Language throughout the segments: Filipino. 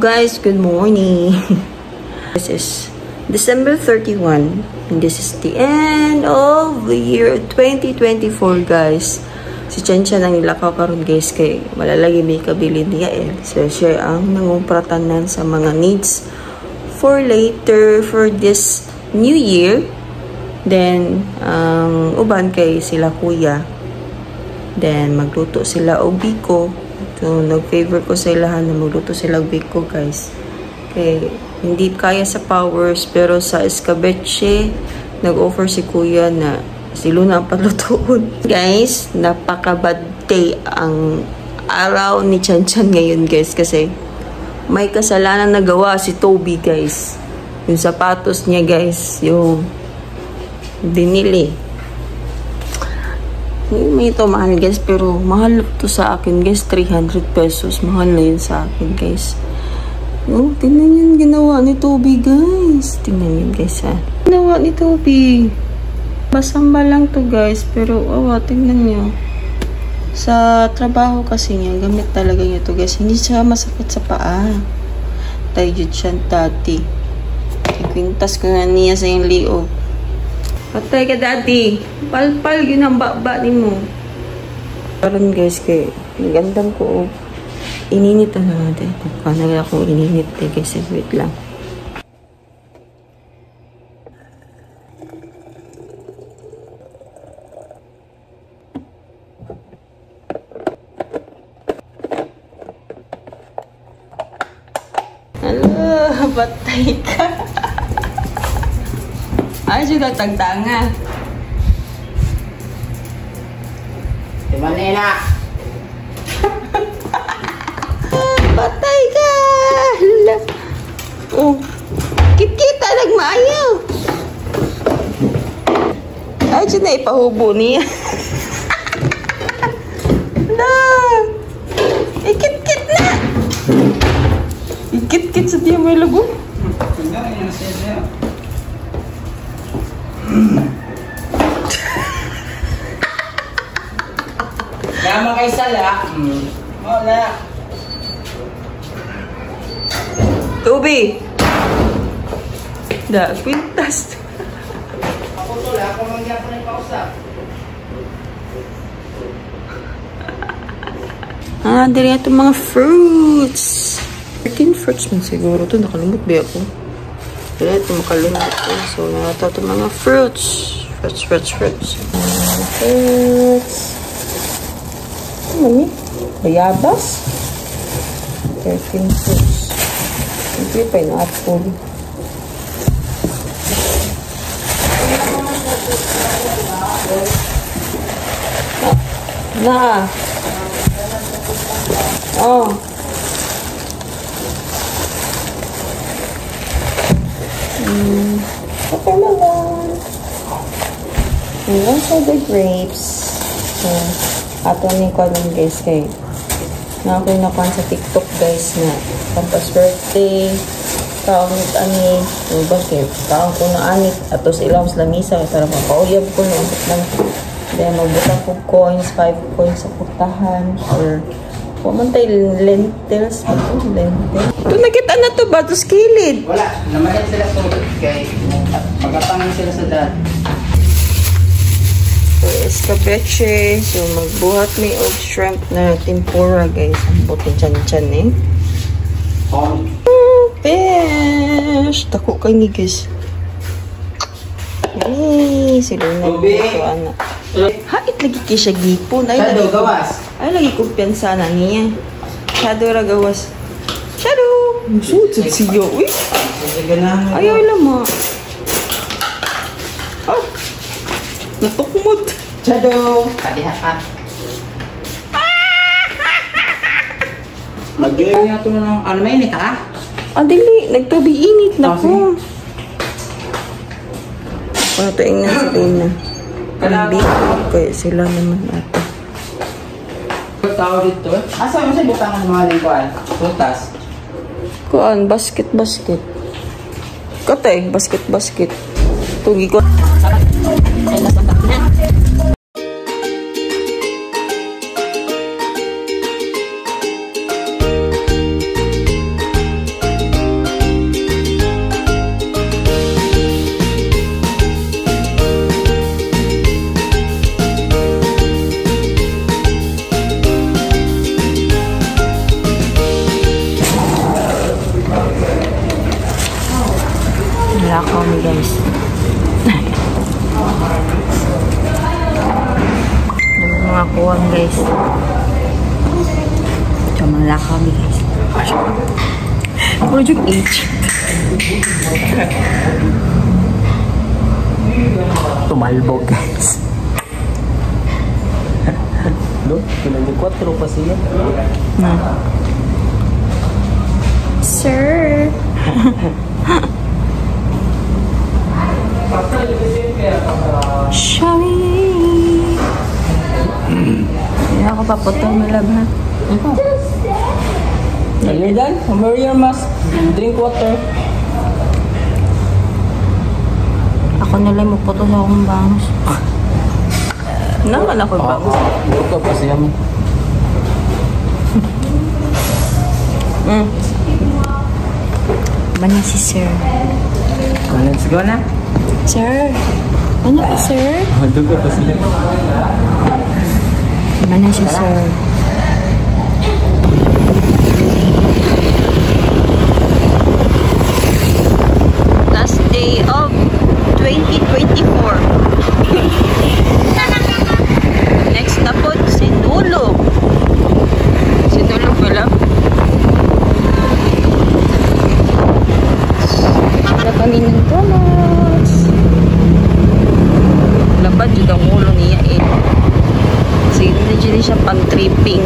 guys, good morning. This is December 31 and this is the end of the year 2024 guys. Si Chanchan ang ilakaw karon guys kay malalagi may kabilin niya so siya ang nangumpratanan sa mga needs for later for this new year. Then uban kay sila kuya, then magluto sila og biko. So, nag-favor ko sa ilahan na magluto sila biko, guys. Okay, hindi kaya sa powers, pero sa escabeche, nag-offer si kuya na si Luna ang palutuon. Guys, napaka-bad day ang araw ni Chanchan ngayon, guys. Kasi may kasalanan na gawa si Toby, guys. Yung sapatos niya, guys. Yung binili. May ito mahal guys, pero mahal to sa akin guys, 300 pesos. Mahal na yun sa akin guys. Oh, tingnan yun ginawa ni Toby guys. Tingnan yun guys ha. Ginawa ni Toby. Basamba lang to guys, pero tingnan nyo. Sa trabaho kasi niya, gamit talaga niya to guys. Hindi siya masakit sa paa. Tayo dyan siya tati. Ikwintas ko nga niya sa yung liog. Patay ka dati. Palpal yun ang baba ni mo. Karon guys kay gandang ko. Ininit na natin. Paano akong ininit guys. Wait lang. Hala, patay ka. Ay, juga tagtanga. Di Manila. Patay ka! Oh, kit-kita nagmaayo. Ay, dyan na ipahubo niya. Na! Ikit-kit na! Ikit-kit sa diya may lago. Nama kay Sala. Wala. Toby! Da, kwintas. Ako to lang. Ako mangya ko na yung pausap. Dili itong mga fruits. 13 fruits man siguro. Ito, nakalimut ba ako? Dili ito makalimut ko. So, narata itong mga fruits. Fruits. Ano? Bayabas? 13 fruits. Hindi pa yung apple. Na. Oh. Okay na lang. And also the grapes. So, ato ni ko lang guys kay nakakuha na ko sa TikTok guys na pampas birthday kaunit ani bakit kaon ko na anit atos ilang lamisa para mapauyab ko na ambot lang then magbutang ko coins 5 coins sa putahan or pumantay lentils ito nakita na to ba to skilid wala namalit sila sa kay magapangin sila sa dad. So, escabeche. So, magbuhat may og shrimp na tempura, guys. Ang buti chan-chan, eh. Fish! Tako kay ni, guys. Yay! Sila na ito, anak. Hait lagi kayo siya gipon. Shadow, gawas. Ay, lagi kumpiyansa na niya. Shadow ra gawas. Shadow! Sutsut siya, uy. Ayaw lama. Ah! Natukmod. Shadow. Kadihakan. Mag-gawin nga ito ng ano mainit ha? Dili. Nagtabi init na ko. Ano ito yung nasa na? Kaya sila naman ito. Tao dito. Asa mo siya butangan mga lingkuan? Putas. Kuan, basket. Katay, basket. Tugi ko. guys. Mga kuwang guys. Ito mga lakaw guys. Project H. Tumalbog guys. No, 24 pa siya. Na. Sir. Shami. Hindi ako paputol na lab ha. Are you done? Wear your mask. Drink water. Ako nalang magputol sa akong bangus. Naman ako bangus. Buka pa siya mo. Mana si sir? Let's go na. Sir? Ano po sir? Duga pa sila. Mana si sir? Last day of 2024. Next na po, Sinulog. Sinulog pala. Wala kami ng donuts. Labad yun ang ulo niya eh. Sige na dyan siya pang-tripping.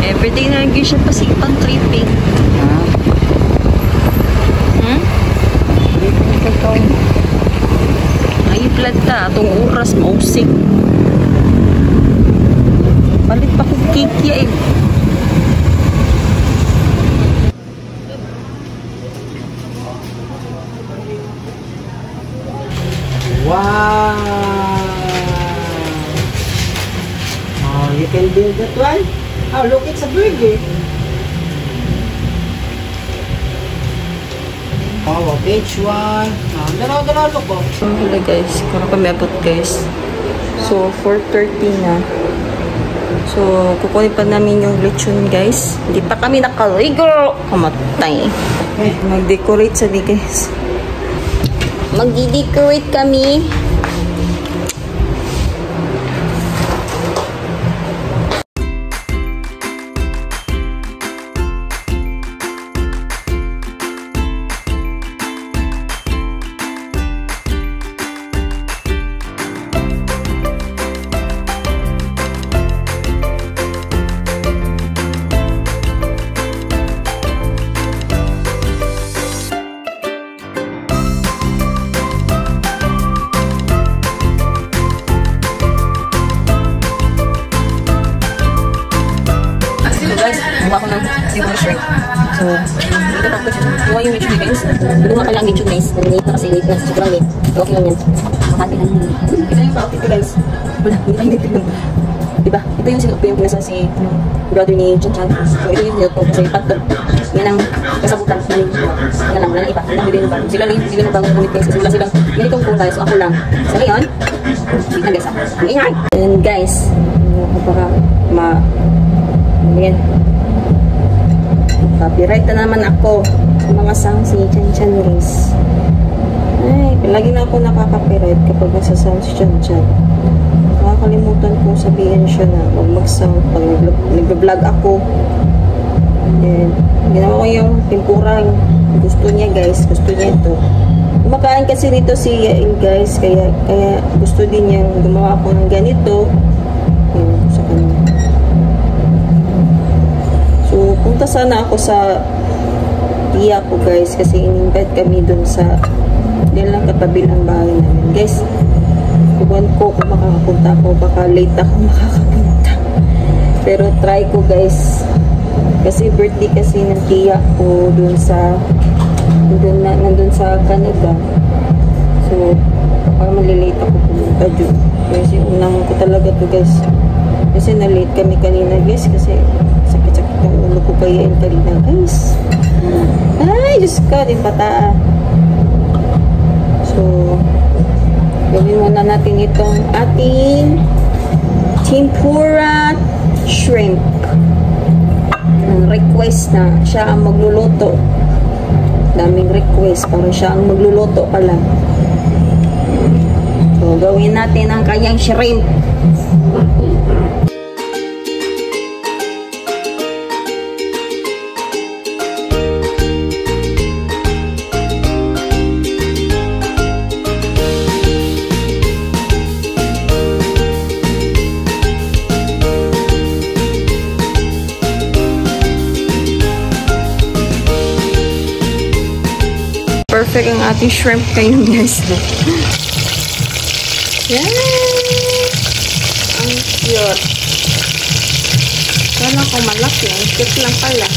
Everyday na lagi siya pa sige pang-tripping. Ay, planta. Itong oras, mausik. Palit pa kong cake ya eh. Wow! Oh, you can build that one? Oh, look, it's a burger. Oh, page one. Oh, dalaw, look po. So, hello guys. Kung kami abot guys. So, 4:30 na. So, kukunin pa namin yung lechon guys. Hindi pa kami nakaligo. Kamatay. Mag-decorate sabi guys. Mag-decorate kami. Gumawa ko ng silver shirt. So, dito pa ko siya. Gumawa yung lechon guys. Gumawa ka lang lechon guys. Nalilate na kasi late na. Sobrang late. Okay lang yan. Makati lang yun. Ito yung outfit ko guys. Wala, hindi tayo dito yun. Diba? Ito yung sinuot ko yung pinasa si brother ni Chan Chan. So, ito yung sinuot ko kasi patod. Yan ang kasabutan. Yan lang, wala iba. Sila na bang ulit guys. Kasi wala silang ganitong kulay. So, ako lang. So, ngayon, wait na guys. Ang ingay. And guys, ako para yan. Copyright na naman ako sa mga songs ni Chan Chan guys. Ay, lagi na ako nakaka-copyright kapag nasa sound si Chan Chan. Nakakalimutan kong sabihin siya na huwag mag-sound pag nag-vlog ako. And ginawa ko yung tempura. Gusto niya guys. Gusto niya ito. Kumakain kasi rito si Yael guys. Kaya gusto din niya gumawa ako ng ganito. Yun, sa kanya. So, punta sana ako sa tiya ko guys kasi in-invite kami dun sa din lang katabilang bahay namin. Guys, iwan ko kung makakapunta ako. Baka late ako makakapunta. Pero try ko guys. Kasi birthday kasi ng tiya ko dun sa nandun sa Canada. So, baka malilate ako pumunta dun. Kasi unang ko talaga to guys. Kasi na-late kami kanina guys kasi sakit-sakit ang ulo ko kaya kanina guys. Ay, Diyos ko, din pataa. So, gawin muna natin itong ating tempura shrimp. Ang request na siya ang magluluto. Daming request. Para siya ang magluluto pa lang. So, gawin natin ang kanyang shrimp. Perfect ang ating shrimp kayo guys. Yan! Ang cute. Kala ko malaki. Ang cute lang pala.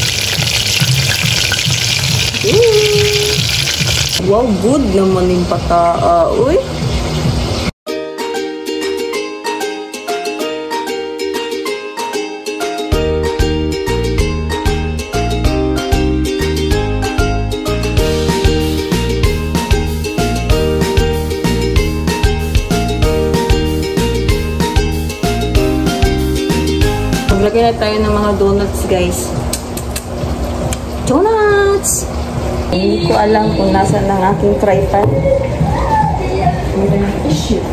Wow, good naman yung pataa. Uy! Maglagay na tayo ng mga donuts, guys. Donuts! Hindi ko alam kung nasa ng aking tripod. Shoot.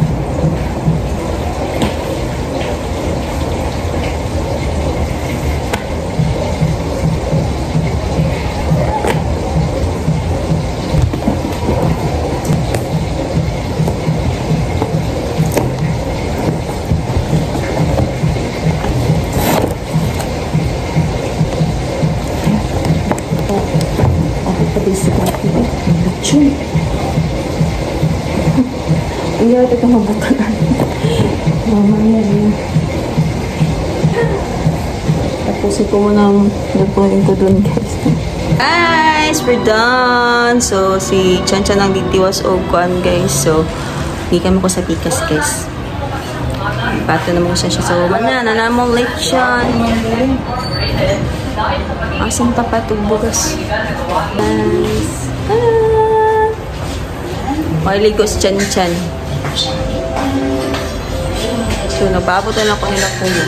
Hindi ako ito mabutan. Mamaya rin. Tapusin ko muna ang nagpunin ko dun, guys. Guys, we're done! So, si Chan-Chan ang ditiwas o kuan, guys. So, hindi kami ko sa pikas, guys. Pato naman ko siya. So, banana namang lechon. Asang papatog bugas. Nice. Mailigo si Chan-Chan. So, nababutan ako nila kuya.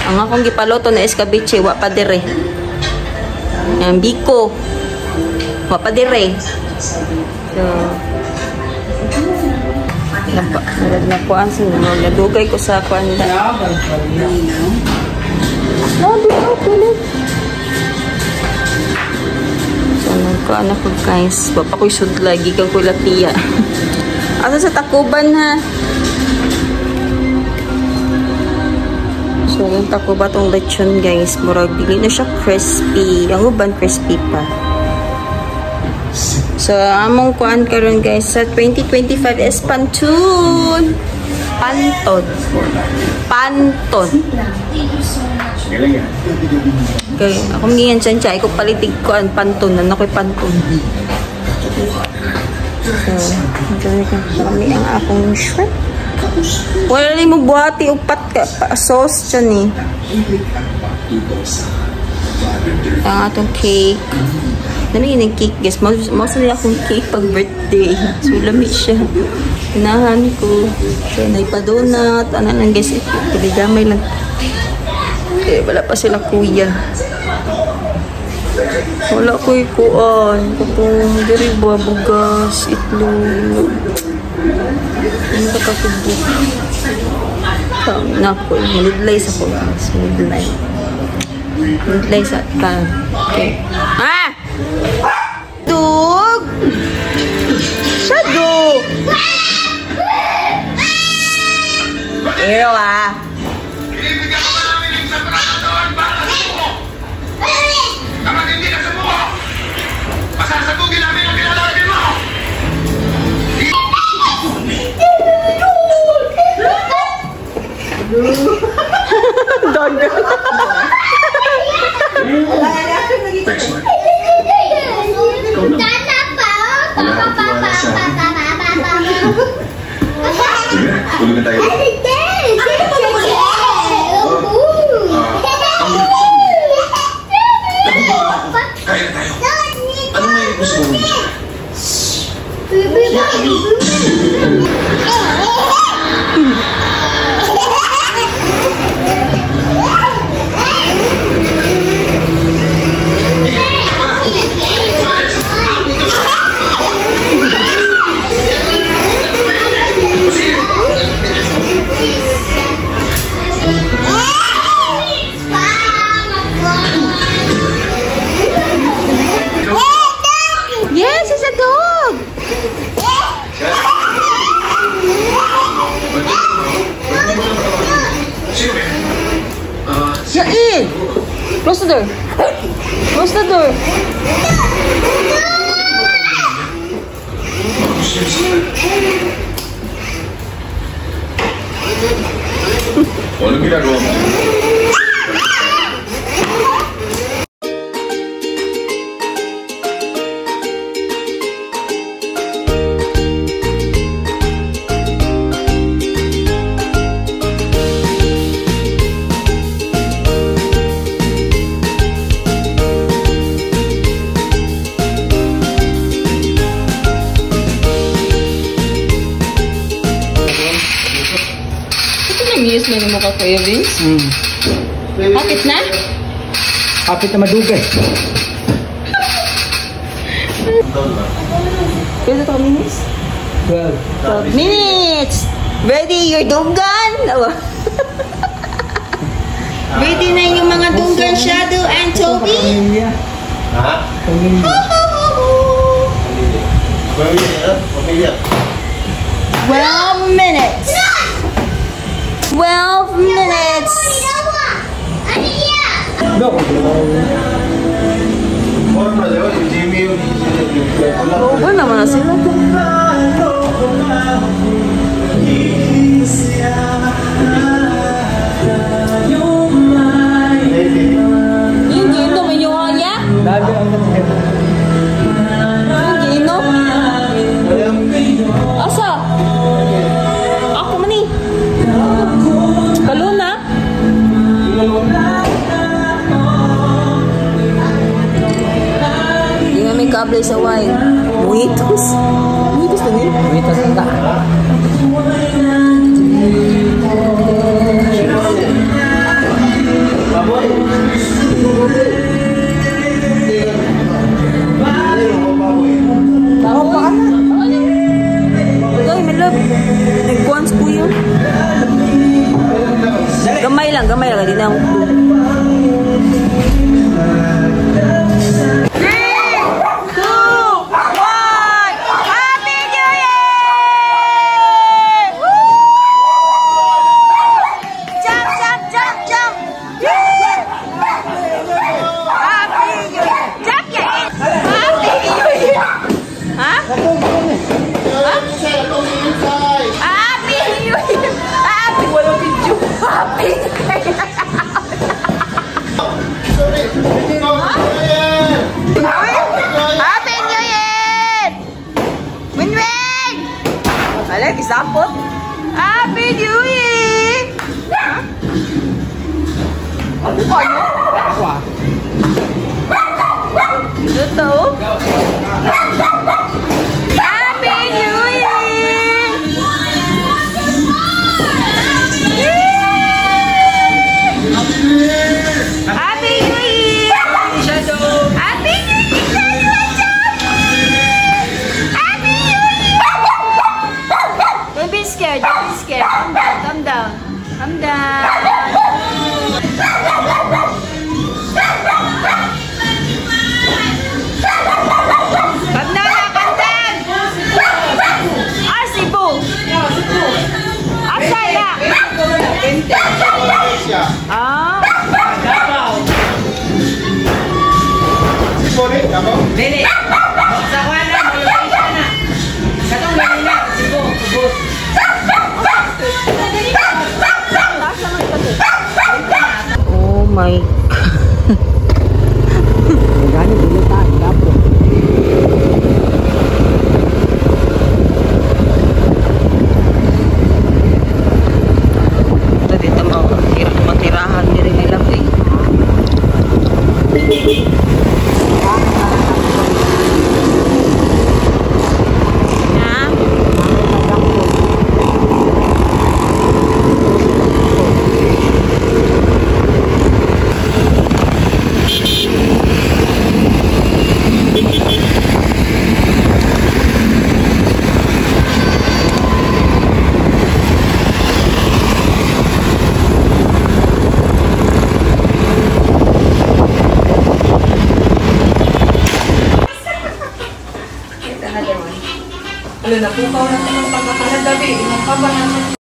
Ang akong gipaloto na escabeche, wa pa dire. Ang biko, wa pa dire. So, nakuhaan sa nadugay ko sa kuhaan na. So, nagkaan ako guys. Bapa ko'y sudla, gigang ko'y latiya. Asa sa Takuban ha? So, yung Takuba tong lechon guys. Murag, dili na siya crispy. Ang uban crispy pa. So, among kuan karon guys sa 2025 is Panton. Panton. Okay, ako ngayon Chan-Chan, ko palitig ko ang Panton. Ano ko'y Panton? So, kami ang akong shrimp. Wala rin mo buhati upat ka sauce dyan eh. Ang atong cake. Dali yung cake guys. Mausa nila akong cake pag birthday. So, lamig siya. Hinahan ko. So, naipa-donut. Ano lang guys. Kaligamay lang. Okay, wala pa sila kuya. Wala ko ikuan. Kapong diri ba, bugas, itlog. Ano ka kakubok? Naku, nilidlay sa ko guys. Nilidlay. Nilidlay sa kan. Okay. Ah! Dug! Shadow! Pero ah! Kapag hindi ka sumuko, masasabugin namin ang pinalagin mo! Daga! Tulugan tayo. Kaya tayo. Ano may gusto mo? picture. Anong ginagawa mo? Yes, may mo ka Kuya Vince. Kapit na? Kapit na madugay. Pwede ito minutes? 12 minutes! Ready your dunggan? Ready na yung mga dunggan, Shadow and Toby? Ha? Pamilya. 12 minutes! 12 minutes! Oo naman na sila. Yung gino, may nyuha niya? Yung gino? Asa? Ako mani. Kaluna? Hindi nga may kable sa wine. Muitos. Muitos na niya? Muitos na ka. Tama pa ka na. Ay, may love. Nag-once po yun. Gamay lang. Hindi na akong Happy New Year! Winwin! Alam, isapot. Happy New Year! Ano pa yun? Ito? Happy New Year! Happy New Year! Happy New Year! Happy New Year! Don't be scared. Calm down. Calm down. Kandan! Ah, Cebu! Asay na! Ah! Dili. Sa wala, malapit na. Katong dali na. Sibo, subos. Oh my God. Gani dili ta, dapo. Dito matirahan ni rin nila eh. Ano na po, na ito ng pagkakalagabi, ng kabahan.